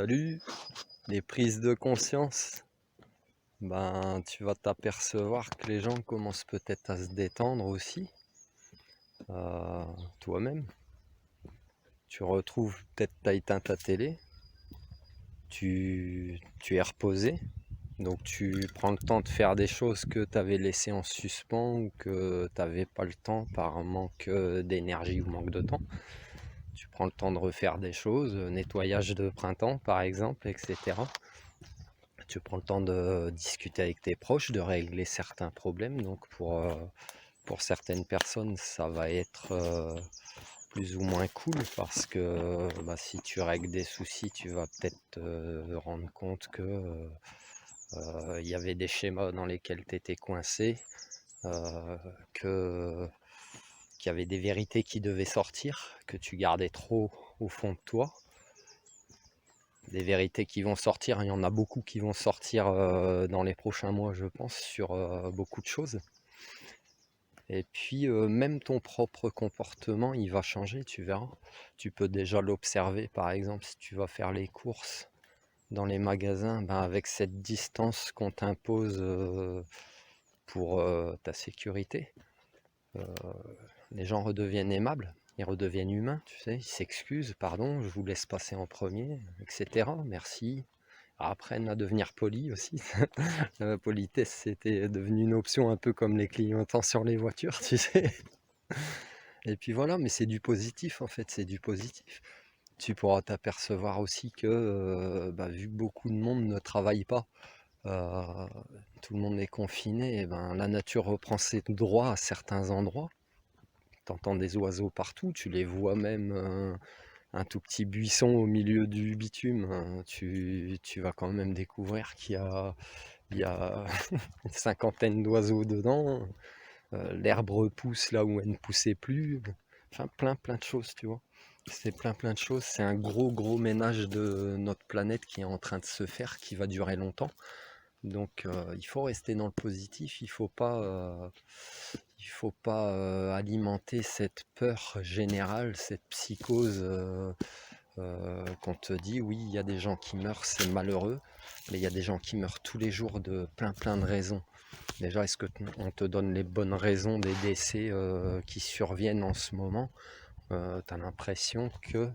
Salut, les prises de conscience, tu vas t'apercevoir que les gens commencent peut-être à se détendre aussi, euh, toi-même. Tu retrouves, peut-être t'as éteint ta télé, tu es reposé, donc tu prends le temps de faire des choses que tu avais laissées en suspens ou que tu n'avais pas le temps par manque d'énergie ou manque de temps. Tu prends le temps de refaire des choses, nettoyage de printemps par exemple, etc. Tu prends le temps de discuter avec tes proches, de régler certains problèmes. Donc pour certaines personnes, ça va être plus ou moins cool parce que si tu règles des soucis, tu vas peut-être te rendre compte que il y avait des schémas dans lesquels tu étais coincé, euh, que, qu'il y avait des vérités qui devaient sortir, que tu gardais trop au fond de toi. Des vérités qui vont sortir, il y en a beaucoup qui vont sortir dans les prochains mois, je pense, sur beaucoup de choses. Et puis même ton propre comportement, il va changer, tu verras. Tu peux déjà l'observer, par exemple, si tu vas faire les courses dans les magasins, avec cette distance qu'on t'impose pour ta sécurité, euh, les gens redeviennent aimables. Ils redeviennent humains, tu sais, ils s'excusent, pardon, je vous laisse passer en premier, etc. Merci. Apprennent à devenir polis aussi. La politesse, c'était devenu une option un peu comme les clignotants sur les voitures, tu sais. Et puis voilà, mais c'est du positif en fait, c'est du positif. Tu pourras t'apercevoir aussi que, vu que beaucoup de monde ne travaille pas, euh, tout le monde est confiné, et la nature reprend ses droits à certains endroits. Tu entends des oiseaux partout, tu les vois même un tout petit buisson au milieu du bitume, hein. Tu vas quand même découvrir qu'il y a une cinquantaine d'oiseaux dedans, l'herbe repousse là où elle ne poussait plus, enfin plein de choses, tu vois. C'est plein de choses, c'est un gros ménage de notre planète qui est en train de se faire, qui va durer longtemps. Donc il faut rester dans le positif, il faut pas alimenter cette peur générale, cette psychose qu'on te dit, oui, il y a des gens qui meurent, c'est malheureux, mais il y a des gens qui meurent tous les jours de plein de raisons. Déjà, est-ce qu'on te donne les bonnes raisons des décès qui surviennent en ce moment? Tu as l'impression que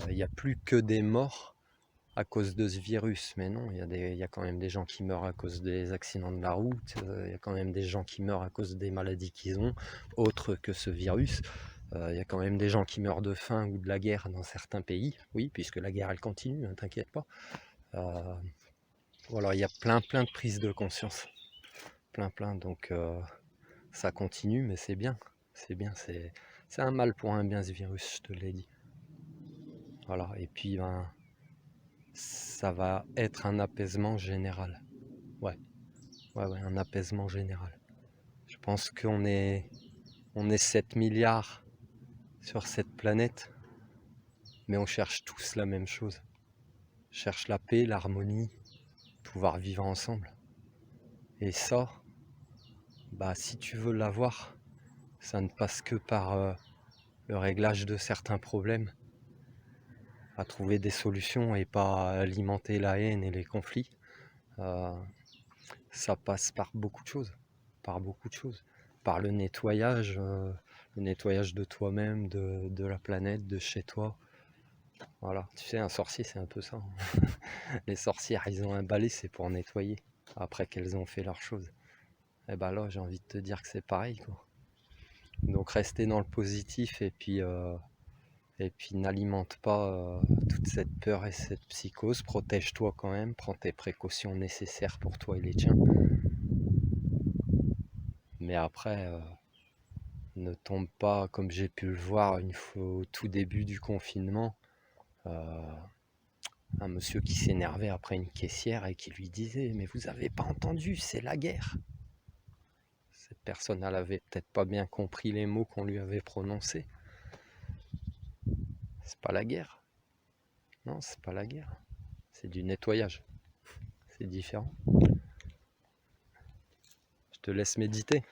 il n'y a plus que des morts à cause de ce virus, mais non, il y a quand même des gens qui meurent à cause des accidents de la route, il y a quand même des gens qui meurent à cause des maladies qu'ils ont, autres que ce virus. Il y a quand même des gens qui meurent de faim ou de la guerre dans certains pays, oui, puisque la guerre elle continue, ne t'inquiète pas. Euh, voilà, il y a plein de prises de conscience, plein, donc ça continue, mais c'est bien, c'est un mal pour un bien ce virus, je te l'ai dit. Voilà, et puis ça va être un apaisement général. Ouais, ouais, un apaisement général. Je pense on est 7 milliards sur cette planète, mais on cherche tous la même chose. On cherche la paix, l'harmonie, pouvoir vivre ensemble. Et ça, si tu veux l'avoir, ça ne passe que par le réglage de certains problèmes, à trouver des solutions et pas alimenter la haine et les conflits. Euh, Ça passe par beaucoup de choses, par beaucoup de choses. Par le nettoyage de toi-même, de la planète, de chez toi. Voilà, tu sais, un sorcier, c'est un peu ça, hein. Les sorcières, ils ont un balai, c'est pour nettoyer, après qu'elles ont fait leur chose. Et là, j'ai envie de te dire que c'est pareil, quoi. Donc rester dans le positif et puis n'alimente pas toute cette peur et cette psychose. Protège-toi quand même, prends tes précautions nécessaires pour toi et les tiens. Mais après, ne tombe pas, comme j'ai pu le voir une fois au tout début du confinement, euh, un monsieur qui s'énervait après une caissière et qui lui disait « Mais vous avez pas entendu, c'est la guerre !» Cette personne, elle avait peut-être pas bien compris les mots qu'on lui avait prononcés. C'est pas la guerre. Non, c'est pas la guerre. C'est du nettoyage. C'est différent. Je te laisse méditer.